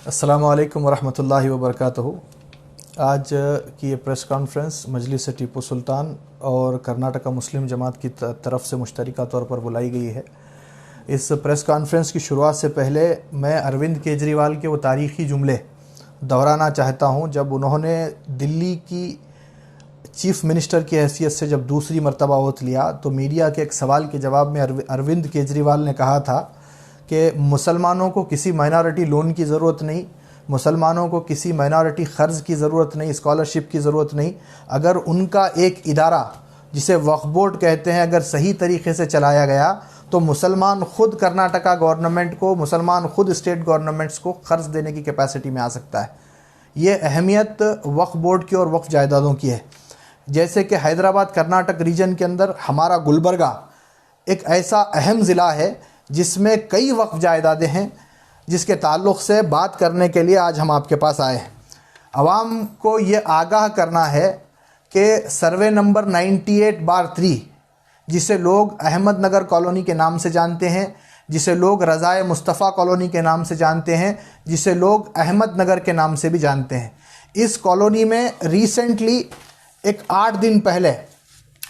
अस्सलामु अलैकुम वरहमतुल्लाहि वबरकातुहू। आज की ये प्रेस कॉन्फ्रेंस मजलिस टीपू सुल्तान और कर्नाटका मुस्लिम जमात की तरफ से मुश्तरका तौर पर बुलाई गई है। इस प्रेस कॉन्फ्रेंस की शुरुआत से पहले मैं अरविंद केजरीवाल के वो तारीख़ी जुमले दोहराना चाहता हूँ जब उन्होंने दिल्ली की चीफ़ मिनिस्टर की हैसियत से जब दूसरी मरतबा ओथ लिया तो मीडिया के एक सवाल के जवाब में अरविंद केजरीवाल ने कहा था कि मुसलमानों को किसी माइनॉरिटी लोन की ज़रूरत नहीं, मुसलमानों को किसी माइनॉरिटी ख़र्ज़ की ज़रूरत नहीं, स्कॉलरशिप की ज़रूरत नहीं। अगर उनका एक इदारा जिसे वक्फ बोर्ड कहते हैं अगर सही तरीके से चलाया गया तो मुसलमान ख़ुद कर्नाटका गवर्नमेंट को, मुसलमान ख़ुद स्टेट गवर्नमेंट्स को क़र्ज़ देने की कैपेसिटी में आ सकता है। ये अहमियत वक्फ बोर्ड की और वक्फ जायदादों की है। जैसे कि हैदराबाद कर्नाटक रीजन के अंदर हमारा गुलबर्गा एक ऐसा अहम ज़िला है जिसमें कई वक्फ जायदादें हैं, जिसके ताल्लुक़ से बात करने के लिए आज हम आपके पास आए हैं। आवाम को ये आगाह करना है कि सर्वे नंबर 98/3 जिसे लोग अहमदनगर कॉलोनी के नाम से जानते हैं, जिसे लोग रज़ाए मुस्तफ़ा कॉलोनी के नाम से जानते हैं, जिसे लोग अहमदनगर के नाम से भी जानते हैं, इस कॉलोनी में रिसेंटली एक 8 दिन पहले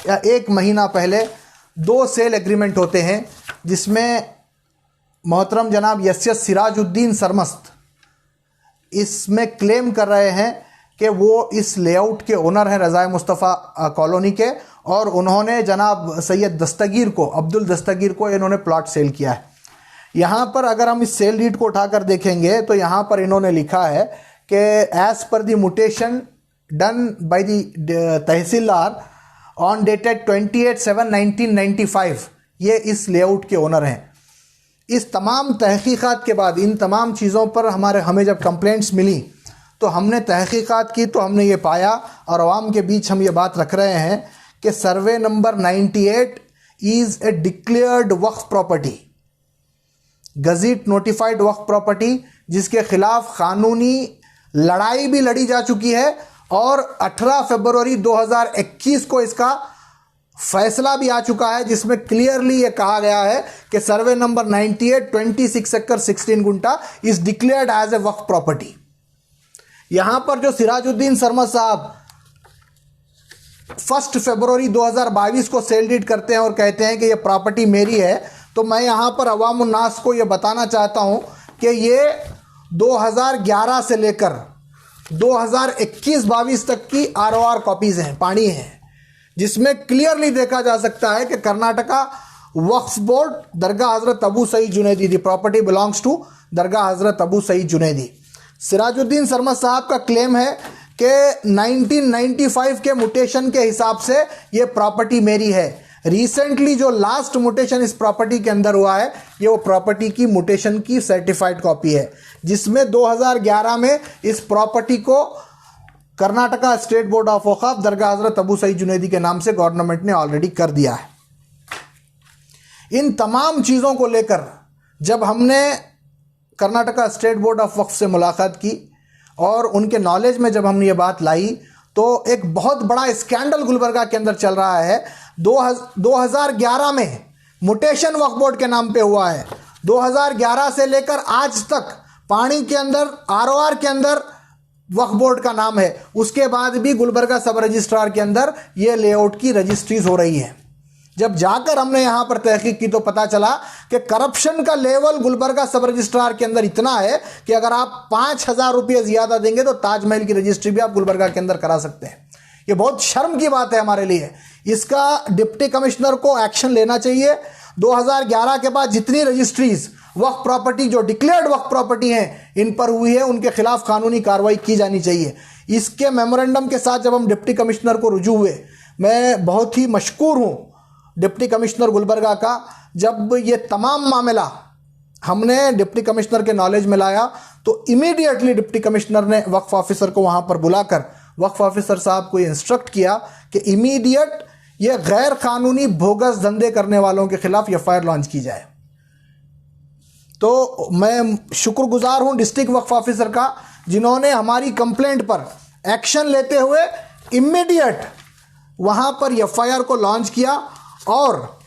या 1 महीना पहले 2 सेल एग्रीमेंट होते हैं जिसमें मोहतरम जनाब यस सिराजुद्दीन सरमस्त इसमें क्लेम कर रहे हैं कि वो इस लेआउट के ओनर हैं रज़ाए मुस्तफ़ा कॉलोनी के, और उन्होंने जनाब सैयद दस्तगीर को, अब्दुल दस्तगीर को इन्होंने प्लॉट सेल किया है। यहाँ पर अगर हम इस सेल डीड को उठाकर देखेंगे तो यहाँ पर इन्होंने लिखा है कि as per the mutation done by the tehsildar on dated 28/7/1995 ये इस लेआउट के ओनर हैं। इस तमाम तहकीक़ात के बाद इन तमाम चीज़ों पर हमें जब कंप्लेंट्स मिली तो हमने तहकीक़ात की तो हमने ये पाया और आवाम के बीच हम ये बात रख रहे हैं कि survey number 98 is a declared waqf property, gazette notified waqf property, जिसके ख़िलाफ़ क़ानूनी लड़ाई भी लड़ी जा चुकी है और 18 फरवरी 2021 को इसका फैसला भी आ चुका है जिसमें क्लियरली ये कहा गया है कि सर्वे नंबर 98 26 एकड़ 16 गुंटा is declared as a waqf property. यहां पर जो सिराजुद्दीन सरमद साहब 1 फरवरी 2022 को सेल डीड करते हैं और कहते हैं कि ये प्रॉपर्टी मेरी है, तो मैं यहां पर अवाम उन्नास को ये बताना चाहता हूं कि ये 2011 से लेकर 2021-22 तक की ROR कॉपीज़ हैं, पानी हैं, जिसमें क्लियरली देखा जा सकता है कि कर्नाटका वक्फ बोर्ड दरगाह हज़रत अबू सईद जुनैदी, दी प्रॉपर्टी बिलोंग्स टू दरगाह हज़रत अबू सईद जुनैदी। सिराजुद्दीन सरमद साहब का क्लेम है कि 1995 के मुटेशन के हिसाब से ये प्रॉपर्टी मेरी है। रिसेंटली जो लास्ट मुटेशन इस प्रॉपर्टी के अंदर हुआ है ये वो प्रॉपर्टी की मुटेशन की सर्टिफाइड कॉपी है, जिसमें 2011 में इस प्रॉपर्टी को कर्नाटका स्टेट बोर्ड ऑफ वक़ाफ दरगाह हज़रत अबू सईद जुनैदी के नाम से गवर्नमेंट ने ऑलरेडी कर दिया है। इन तमाम चीज़ों को लेकर जब हमने कर्नाटका स्टेट बोर्ड ऑफ वक्फ से मुलाकात की और उनके नॉलेज में जब हमने ये बात लाई तो एक बहुत बड़ा स्कैंडल गुलबर्गा के अंदर चल रहा है। 2011 में मुटेशन वक्फ बोर्ड के नाम पे हुआ है। 2011 से लेकर आज तक पानी के अंदर ROR के अंदर वक्फ बोर्ड का नाम है, उसके बाद भी गुलबर्गा सब रजिस्ट्रार के अंदर ये लेआउट की रजिस्ट्रीज हो रही हैं। जब जाकर हमने यहाँ पर तहकीक की तो पता चला कि करप्शन का लेवल गुलबर्गा सब रजिस्ट्रार के अंदर इतना है कि अगर आप 5,000 रुपये ज़्यादा देंगे तो ताजमहल की रजिस्ट्री भी आप गुलबर्गा के अंदर करा सकते हैं। ये बहुत शर्म की बात है हमारे लिए। इसका डिप्टी कमिश्नर को एक्शन लेना चाहिए। 2011 के बाद जितनी रजिस्ट्रीज वक्फ प्रॉपर्टी जो डिक्लेयर्ड वक्फ प्रॉपर्टी हैं इन पर हुई है उनके खिलाफ कानूनी कार्रवाई की जानी चाहिए। इसके मेमोरेंडम के साथ जब हम डिप्टी कमिश्नर को रुजू हुए, मैं बहुत ही मशकूर हूँ डिप्टी कमिश्नर गुलबर्गा का। जब ये तमाम मामला हमने डिप्टी कमिश्नर के नॉलेज में लाया तो इमीडिएटली डिप्टी कमिश्नर ने वक्फ ऑफिसर को वहाँ पर बुलाकर वक्फ ऑफिसर साहब को इंस्ट्रक्ट किया कि इमीडिएट ये गैर कानूनी बोगस धंधे करने वालों के खिलाफ FIR लॉन्च की जाए। तो मैं शुक्रगुजार हूं डिस्ट्रिक्ट वक्फ ऑफिसर का जिन्होंने हमारी कंप्लेंट पर एक्शन लेते हुए इमीडिएट वहां पर FIR को लॉन्च किया और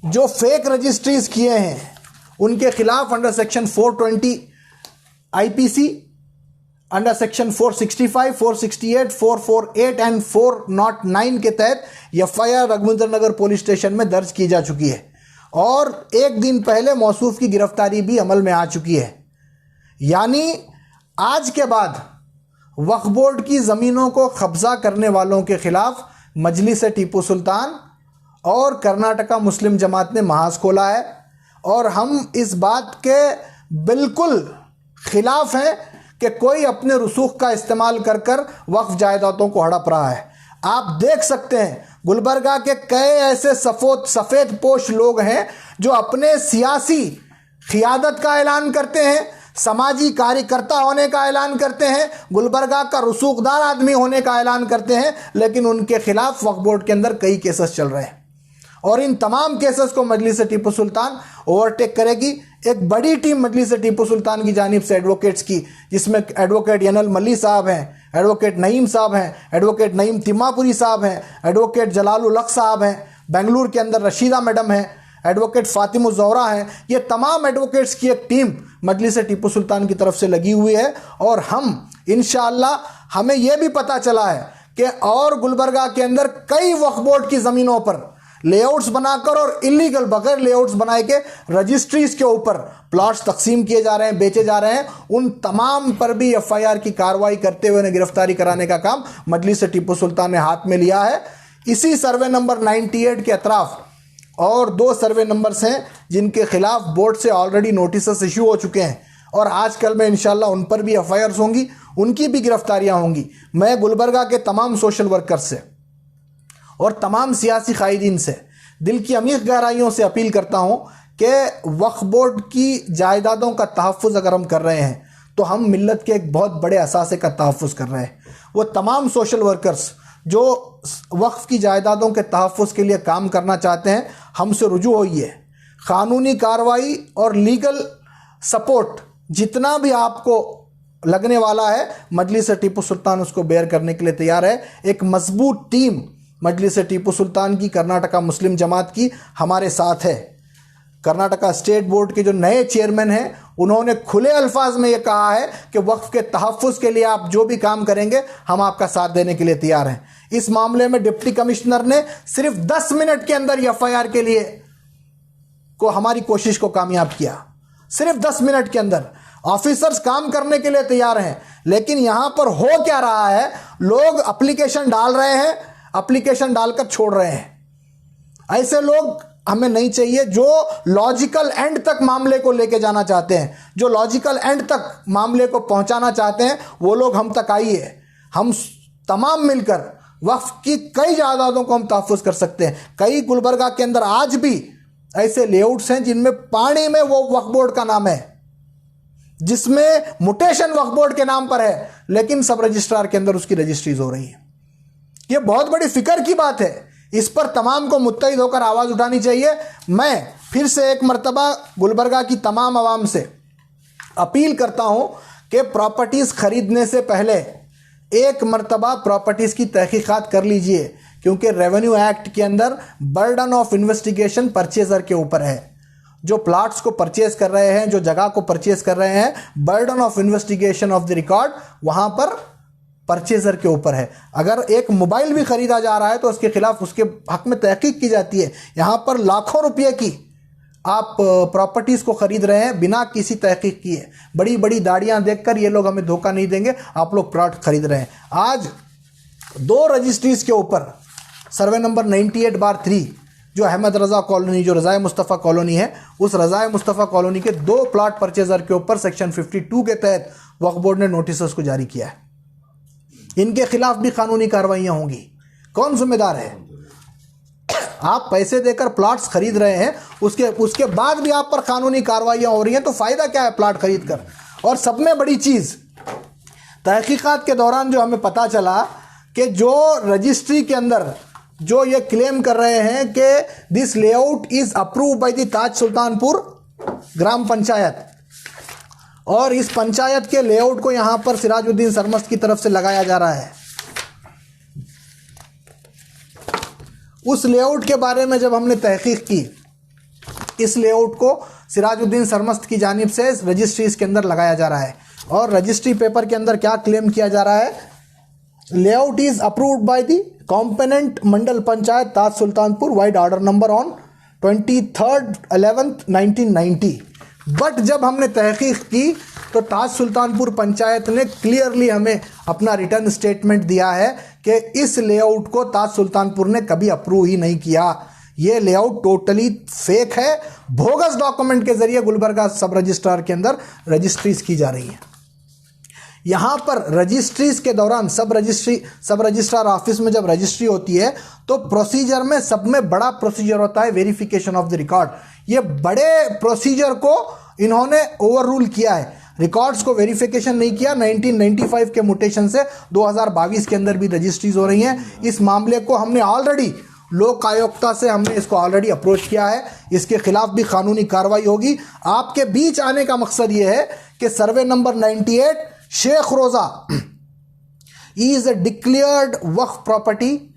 जो फेक रजिस्ट्रीज किए हैं उनके खिलाफ under section 420 IPC under section 465, 468, 448 and 409 के तहत एफआईआर रघुवींद्र नगर पुलिस स्टेशन में दर्ज की जा चुकी है और एक दिन पहले मौसूफ की गिरफ्तारी भी अमल में आ चुकी है। यानी आज के बाद वक्फ बोर्ड की ज़मीनों को कब्जा करने वालों के खिलाफ मजलिस टीपू सुल्तान और कर्नाटका मुस्लिम जमात ने महाज खोला है और हम इस बात के बिल्कुल खिलाफ हैं कि कोई अपने रसूख का इस्तेमाल कर कर वक्फ जायदादों को हड़प रहा है। आप देख सकते हैं गुलबर्गा के कई ऐसे सफ़ेद पोश लोग हैं जो अपने सियासी क़ियादत का ऐलान करते हैं, समाजी कार्यकर्ता होने का ऐलान करते हैं, गुलबर्गा का रसूखदार आदमी होने का ऐलान करते हैं, लेकिन उनके खिलाफ वक्फ बोर्ड के अंदर कई केसेस चल रहे हैं और इन तमाम केसेस को मजलिस टीपू सुल्तान ओवरटेक करेगी। एक बड़ी टीम मजलिस टीपू सुल्तान की जानिब से एडवोकेट्स की, जिसमें एडवोकेट यनल मल्ली साहब हैं, एडवोकेट नईम साहब हैं, एडवोकेट नईम तिम्मापुरी साहब हैं, एडवोकेट जलालुल हक साहब हैं, बेंगलुरु के अंदर रशीदा मैडम हैं, एडवोकेट फातिमा ज़ोहरा हैं। ये तमाम एडवोकेट्स की एक टीम मजलिस टीपू सुल्तान की तरफ से लगी हुई है और हम इंशाअल्लाह हमें यह भी पता चला है कि और गुलबर्गा के अंदर कई वक्फ बोर्ड की ज़मीनों पर लेआउट्स बनाकर और इलीगल बगैर लेआउट्स बनाए के रजिस्ट्रीज के ऊपर प्लॉट्स तकसीम किए जा रहे हैं, बेचे जा रहे हैं। उन तमाम पर भी एफआईआर की कार्रवाई करते हुए उन्हें गिरफ्तारी कराने का काम मजलिस टीपू सुल्तान ने हाथ में लिया है। इसी सर्वे नंबर 98 के अतराफ और 2 सर्वे नंबर्स हैं जिनके खिलाफ बोर्ड से ऑलरेडी नोटिस इशू हो चुके हैं और आजकल में इंशाल्लाह उन पर भी एफआईआर्स होंगी, उनकी भी गिरफ्तारियां होंगी। मैं गुलबर्गा के तमाम सोशल वर्कर्स से और तमाम सियासी कायदीन से दिल की अमीर गहराइयों से अपील करता हूँ कि वक्फ बोर्ड की जायदादों का तहफ़्फ़ुज़ अगर हम कर रहे हैं तो हम मिल्लत के एक बहुत बड़े असासे का तहफ़्फ़ुज़ कर रहे हैं। वो तमाम सोशल वर्कर्स जो वक्फ की जायदादों के तहफ़्फ़ुज़ के लिए काम करना चाहते हैं, हमसे रुजू होइए। क़ानूनी कार्रवाई और लीगल सपोर्ट जितना भी आपको लगने वाला है, मजलिस टीपू सुल्तान उसको बेयर करने के लिए तैयार है। एक मजबूत टीम मजलिस टीपू सुल्तान की, कर्नाटका मुस्लिम जमात की हमारे साथ है। कर्नाटका स्टेट बोर्ड के जो नए चेयरमैन हैं, उन्होंने खुले अल्फाज में ये कहा है कि वक्फ के तहफ़्फ़ुज़ के लिए आप जो भी काम करेंगे हम आपका साथ देने के लिए तैयार हैं। इस मामले में डिप्टी कमिश्नर ने सिर्फ 10 मिनट के अंदर एफआईआर के लिए को हमारी कोशिश को कामयाब किया। सिर्फ 10 मिनट के अंदर ऑफिसर्स काम करने के लिए तैयार हैं, लेकिन यहां पर हो क्या रहा है, लोग एप्लीकेशन डाल रहे हैं, एप्लीकेशन डालकर छोड़ रहे हैं। ऐसे लोग हमें नहीं चाहिए जो लॉजिकल एंड तक मामले को लेके जाना चाहते हैं, जो लॉजिकल एंड तक मामले को पहुंचाना चाहते हैं, वो लोग हम तक आइए। हम तमाम मिलकर वक्फ की कई जायदादों को हम तहफ़्फ़ुज़ कर सकते हैं। कई गुलबर्गा के अंदर आज भी ऐसे लेआउट्स हैं जिनमें पानी में वो वक्फ बोर्ड का नाम है, जिसमें मुटेशन वक्फ बोर्ड के नाम पर है, लेकिन सब रजिस्ट्रार के अंदर उसकी रजिस्ट्रीज हो रही है। ये बहुत बड़ी फिक्र की बात है, इस पर तमाम को मुत्तहिद होकर आवाज़ उठानी चाहिए। मैं फिर से एक मरतबा गुलबर्गा की तमाम आवाम से अपील करता हूं कि प्रॉपर्टीज़ ख़रीदने से पहले एक मरतबा प्रॉपर्टीज़ की तहकीकात कर लीजिए, क्योंकि रेवेन्यू एक्ट के अंदर बर्डन ऑफ इन्वेस्टिगेशन परचेज़र के ऊपर है। जो प्लाट्स को परचेज कर रहे हैं, जो जगह को परचेज कर रहे हैं, burden of investigation of the record वहाँ पर परचेजर के ऊपर है। अगर एक मोबाइल भी ख़रीदा जा रहा है तो उसके खिलाफ उसके हक में तहकीक की जाती है। यहाँ पर लाखों रुपये की आप प्रॉपर्टीज़ को ख़रीद रहे हैं बिना किसी तहकीक किए। बड़ी बड़ी दाढ़ियाँ देखकर ये लोग हमें धोखा नहीं देंगे, आप लोग प्लॉट खरीद रहे हैं। आज 2 रजिस्ट्रीज़ के ऊपर सर्वे नंबर 98/3 जो अहमद रज़ा कॉलोनी, जो रज़ाए मुस्तफ़ा कॉलोनी है, उस रज़ाए मुस्तफ़ा कॉलोनी के 2 प्लॉट परचेज़र के ऊपर सेक्शन 52 के तहत वक्फ बोर्ड ने नोटिस को जारी किया है। इनके खिलाफ भी कानूनी कार्रवाइयाँ होंगी। कौन जिम्मेदार है? आप पैसे देकर प्लॉट्स खरीद रहे हैं, उसके बाद भी आप पर कानूनी कार्रवाइयाँ हो रही हैं, तो फ़ायदा क्या है प्लॉट खरीद कर? और सब में बड़ी चीज़, तहकीकात के दौरान जो हमें पता चला कि जो रजिस्ट्री के अंदर जो ये क्लेम कर रहे हैं कि this layout is approve by the Taj Sultanpur gram panchayat, और इस पंचायत के लेआउट को यहाँ पर सिराजुद्दीन सरमस्त की तरफ से लगाया जा रहा है। उस लेआउट के बारे में जब हमने तहकीक की, इस लेआउट को सिराजुद्दीन सरमस्त की जानिब से रजिस्ट्री इसके अंदर लगाया जा रहा है। और रजिस्ट्री पेपर के अंदर क्या क्लेम किया जा रहा है? Layout is approved by the component Mandal panchayat Taj Sultanpur wide order number on 23/11/1990। But जब हमने तहकीक की तो ताज सुल्तानपुर पंचायत ने क्लियरली हमें अपना रिटर्न स्टेटमेंट दिया है कि इस लेआउट को ताज सुल्तानपुर ने कभी अप्रूव ही नहीं किया। ये लेआउट टोटली फेक है, बोगस डॉक्यूमेंट के जरिए गुलबर्गा सब रजिस्ट्रार के अंदर रजिस्ट्रीज की जा रही है। यहाँ पर रजिस्ट्रीज के दौरान सब रजिस्ट्रार ऑफिस में जब रजिस्ट्री होती है तो प्रोसीजर में सब में बड़ा प्रोसीजर होता है वेरिफिकेशन ऑफ द रिकॉर्ड। ये बड़े प्रोसीजर को इन्होंने ओवररूल किया है, रिकॉर्ड्स को वेरिफिकेशन नहीं किया। 1995 के म्यूटेशन से 2022 के अंदर भी रजिस्ट्रीज हो रही हैं। इस मामले को हमने ऑलरेडी लोक आयुक्ता से हमने इसको ऑलरेडी अप्रोच किया है, इसके खिलाफ भी कानूनी कार्रवाई होगी। आपके बीच आने का मकसद ये है कि सर्वे नंबर 98 शेख रोजा is a declared waqf property,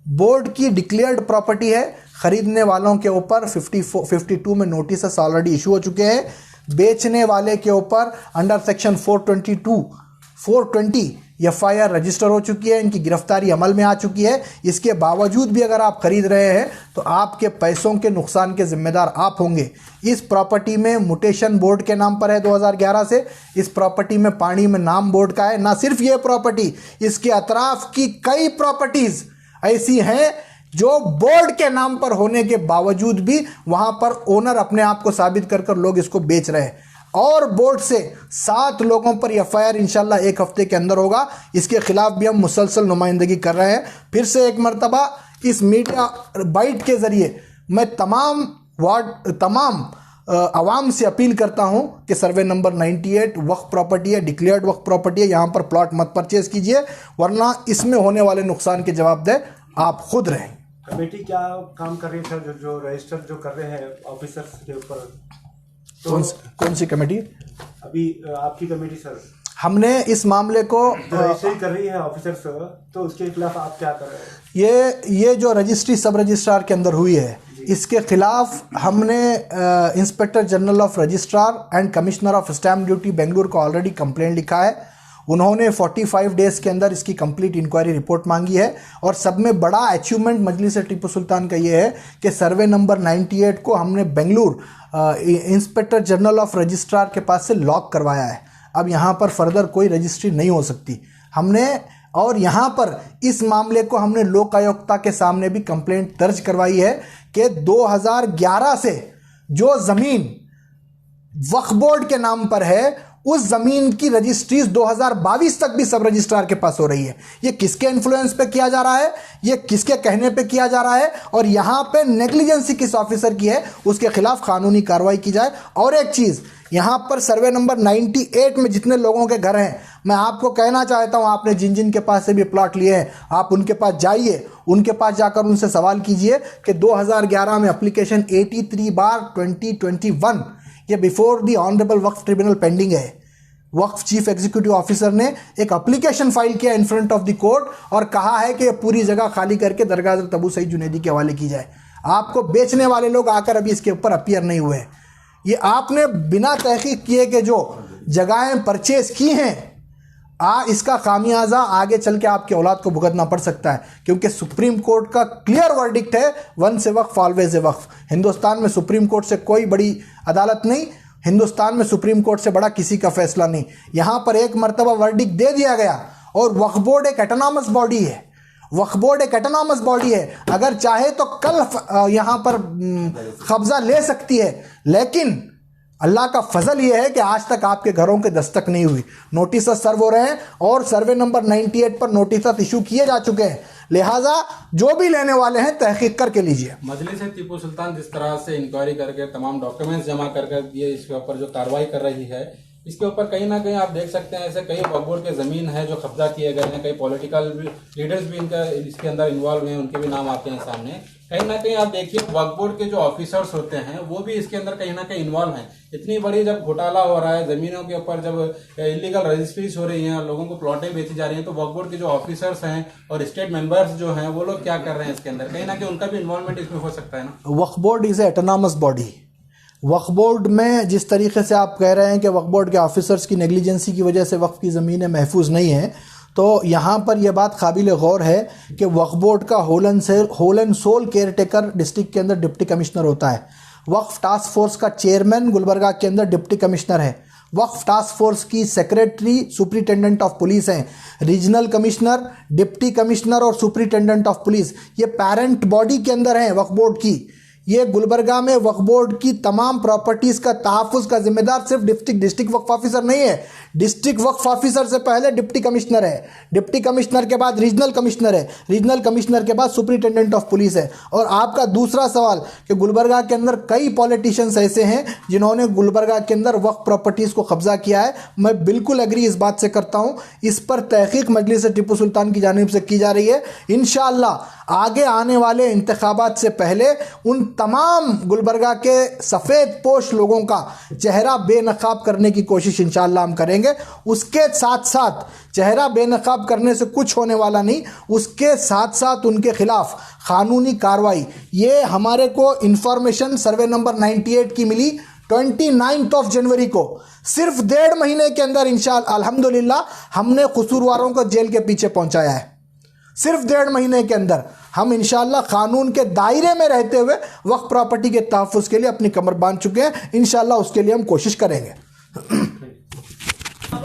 board की डिक्लेयर्ड प्रॉपर्टी है। खरीदने वालों के ऊपर 52 में नोटिस ऑलरेडी इशू हो चुके हैं। बेचने वाले के ऊपर अंडर सेक्शन 420 FIR रजिस्टर हो चुकी है, इनकी गिरफ्तारी अमल में आ चुकी है। इसके बावजूद भी अगर आप खरीद रहे हैं तो आपके पैसों के नुकसान के जिम्मेदार आप होंगे। इस प्रॉपर्टी में म्यूटेशन बोर्ड के नाम पर है 2011 से। इस प्रॉपर्टी में पानी में नाम बोर्ड का है। ना सिर्फ ये प्रॉपर्टी, इसके अतराफ की कई प्रॉपर्टीज ऐसी हैं जो बोर्ड के नाम पर होने के बावजूद भी वहां पर ओनर अपने आप को साबित कर लोग इसको बेच रहे हैं। और बोर्ड से 7 लोगों पर FIR इंशाल्लाह 1 हफ्ते के अंदर होगा। इसके खिलाफ भी हम मुसलसल नुमाइंदगी कर रहे हैं। फिर से एक मरतबा इस मीडिया बाइट के जरिए मैं तमाम आवाम से अपील करता हूं कि सर्वे नंबर 98 वक्फ प्रॉपर्टी है, डिक्लेयर्ड वक्फ प्रॉपर्टी है। यहां पर प्लॉट मत परचेज कीजिए, वरना इसमें होने वाले नुकसान के जवाबदेह आप खुद रहें। कमेटी क्या काम कर रही है सर, जो रजिस्टर जो कर रहे हैं ऑफिसर्स के ऊपर? तो कौन सी कमेटी? अभी आपकी कमेटी सर। हमने इस मामले को रजिस्ट्री कर रही है ऑफिसर्स, तो उसके खिलाफ आप क्या कर रहे हैं? ये जो रजिस्ट्री सब रजिस्ट्रार के अंदर हुई है, इसके खिलाफ हमने inspector general of registrar and commissioner of stamp duty Bengaluru को ऑलरेडी कंप्लेंट लिखा है। उन्होंने 45 डेज के अंदर इसकी कंप्लीट इंक्वायरी रिपोर्ट मांगी है। और सब में बड़ा अचीवमेंट मजलिस टीपू सुल्तान का ये है कि सर्वे नंबर 98 को हमने Bengaluru inspector general of registrar के पास से लॉक करवाया है। अब यहाँ पर फर्दर कोई रजिस्ट्री नहीं हो सकती हमने। और यहाँ पर इस मामले को हमने लोक आयुक्ता के सामने भी कंप्लेंट दर्ज करवाई है कि 2011 से जो ज़मीन वक्फ बोर्ड के नाम पर है उस जमीन की रजिस्ट्रीज 2022 तक भी सब रजिस्ट्रार के पास हो रही है। ये किसके इन्फ्लुएंस पे किया जा रहा है, ये किसके कहने पे किया जा रहा है, और यहां पे नेग्लिजेंसी किस ऑफिसर की है, उसके खिलाफ कानूनी कार्रवाई की जाए। और एक चीज, यहां पर सर्वे नंबर 98 में जितने लोगों के घर हैं, मैं आपको कहना चाहता हूं, आपने जिन जिन के पास से भी प्लॉट लिए हैं आप उनके पास जाइए, उनके पास जाकर उनसे सवाल कीजिए कि 2011 में एप्लीकेशन 83/2021 ये before the honourable Waqf tribunal pending है। वक्फ चीफ एग्जीक्यूटिव ऑफिसर ने एक एप्लीकेशन फाइल किया in front of the court और कहा है कि पूरी जगह खाली करके दरगाह हज़रत अबू सईद जुनैदी के हवाले की जाए। आपको बेचने वाले लोग आकर अभी इसके ऊपर अपीयर नहीं हुए। ये आपने बिना तहकीक किए कि जो जगहें परचेज की हैं, इसका खामियाजा आगे चल के आपके औलाद को भुगतना पड़ सकता है, क्योंकि सुप्रीम कोर्ट का क्लियर वर्डिक्ट है, once a waqf always a waqf. Hindustan में सुप्रीम कोर्ट से कोई बड़ी अदालत नहीं, हिंदुस्तान में सुप्रीम कोर्ट से बड़ा किसी का फैसला नहीं। यहाँ पर एक मरतबा वर्डिक्ट दे दिया गया। और वक्फ बोर्ड एक ऑटोनॉमस बॉडी है, वक्फ बोर्ड एक ऑटोनॉमस बॉडी है, अगर चाहे तो कल यहाँ पर कब्जा ले सकती है। लेकिन अल्लाह का फजल ये है कि आज तक आपके घरों के दस्तक नहीं हुई। नोटिस सर्व हो रहे हैं और सर्वे नंबर 98 पर नोटिस इशू किए जा चुके हैं। लिहाजा जो भी लेने वाले हैं तहकीक करके लीजिए। मजलिस टीपू सुल्तान जिस तरह से इंक्वायरी करके तमाम डॉक्यूमेंट्स जमा कर ये इसके ऊपर जो कार्रवाई कर रही है, इसके ऊपर कहीं ना कहीं आप देख सकते हैं ऐसे कई वक्फ बोर्ड के ज़मीन है जो कब्जा किए गए हैं, कई पॉलिटिकल लीडर्स भी इनका इसके अंदर इन्वॉल्व हैं, उनके भी नाम आते हैं सामने। कहीं ना कहीं आप देखिए वक्फ बोर्ड के जो ऑफिसर्स होते हैं वो भी इसके अंदर कहीं ना कहीं इन्वॉल्व हैं। इतनी बड़ी जब घोटाला हो रहा है, जमीनों के ऊपर जब इलीगल रजिस्ट्रीज हो रही हैं, लोगों को प्लॉटें बेची जा रही हैं, तो वक्फ बोर्ड के जो ऑफिसर्स हैं और स्टेट मेंबर्स जो हैं वो लोग क्या कर रहे हैं इसके अंदर, कहीं ना कहीं उनका भी इन्वॉल्वमेंट इसमें हो सकता है ना। Waqf board is a autonomous body. Waqf board में जिस तरीके से आप कह रहे हैं कि वक्फ बोर्ड के ऑफिसर्स की नेग्लिजेंसी की वजह से वक्फ की ज़मीनें महफूज नहीं हैं, तो यहाँ पर यह बात काबिल गौर है कि वक्फ बोर्ड का whole and sole caretaker district के अंदर डिप्टी कमिश्नर होता है। वक्फ टास्क फोर्स का चेयरमैन गुलबर्गा के अंदर डिप्टी कमिश्नर है। वक्फ टास्क फोर्स की सेक्रेटरी सुपरिटेंडेंट ऑफ पुलिस हैं। रीजनल कमिश्नर, डिप्टी कमिश्नर और सुपरिटेंडेंट ऑफ पुलिस ये पेरेंट बॉडी के अंदर हैं वक्फ बोर्ड की। ये गुलबर्गा में वक्फ बोर्ड की तमाम प्रॉपर्टीज़ का तहफ़्फ़ुज़ का जिम्मेदार सिर्फ डिस्ट्रिक्ट वक्फ ऑफिसर नहीं है। डिस्ट्रिक्ट वक्फ ऑफिसर से पहले डिप्टी कमिश्नर है, डिप्टी कमिश्नर के बाद रीजनल कमिश्नर है, रीजनल कमिश्नर के बाद सुपरिटेंडेंट ऑफ पुलिस है। और आपका दूसरा सवाल कि गुलबर्गा के अंदर कई पॉलिटिशियंस ऐसे हैं जिन्होंने गुलबर्गा के अंदर वक्फ प्रॉपर्टीज़ को कब्जा किया है, मैं बिल्कुल एग्री इस बात से करता हूँ। इस पर तहकीक मजलिस टिप्पू सुल्तान की जानिब से की जा रही है। इंशाअल्लाह आगे आने वाले इंतखाबात से पहले उन तमाम गुलबर्गा के सफ़ेद पोश लोगों का चेहरा बेनकाब करने की कोशिश इंशाअल्लाह हम करेंगे। उसके साथ साथ चेहरा बेनकाब करने से कुछ होने वाला नहीं, उसके साथ साथ उनके खिलाफ कानूनी कार्रवाई। ये हमारे को इंफॉर्मेशन सर्वे नंबर 98 की मिली 29 जनवरी को। सिर्फ 1.5 महीने के अंदर इंशाअल्लाह अल्हम्दुलिल्लाह हमने कसूरवारों को जेल के पीछे पहुंचाया है। सिर्फ 1.5 महीने के अंदर हम इंशाअल्लाह कानून के दायरे में रहते हुए वक्फ प्रॉपर्टी के तहफ़्फ़ुज़ के लिए अपनी कमर बांध चुके हैं। इंशाअल्लाह उसके लिए हम कोशिश करेंगे।